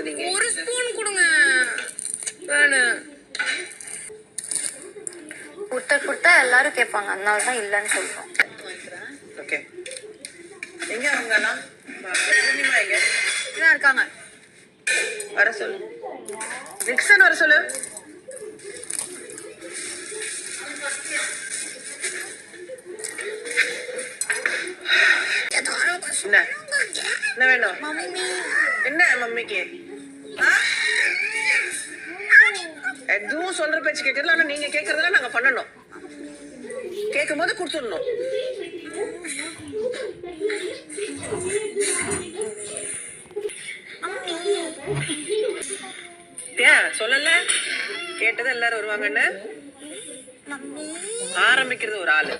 நீங்க ஒரு ஸ்பூன் கொடுங்க. வேணும் கொடுத்தா எல்லாரும் கேட்பாங்க, அதனால தான் இல்லைன்னு சொல்றோம். ஓகே. எங்க அவங்கலாம் எங்க இதான் இருக்காங்க. வர சொல்லு. நிக்சன் வர சொல்லு. என்ன வேணும்? என்ன மம்மிக்கு எதுவும் சொல்ற பேச்சு கேட்கறதுல, ஆனா நீங்க கேட்கறதுல நாங்க பண்ணணும். கேட்கும் போது கொடுத்துடணும். சொல்லல, கேட்டது எல்லாரும் வருவாங்கன்னு ஆரம்பிக்கிறது ஒரு ஆளு.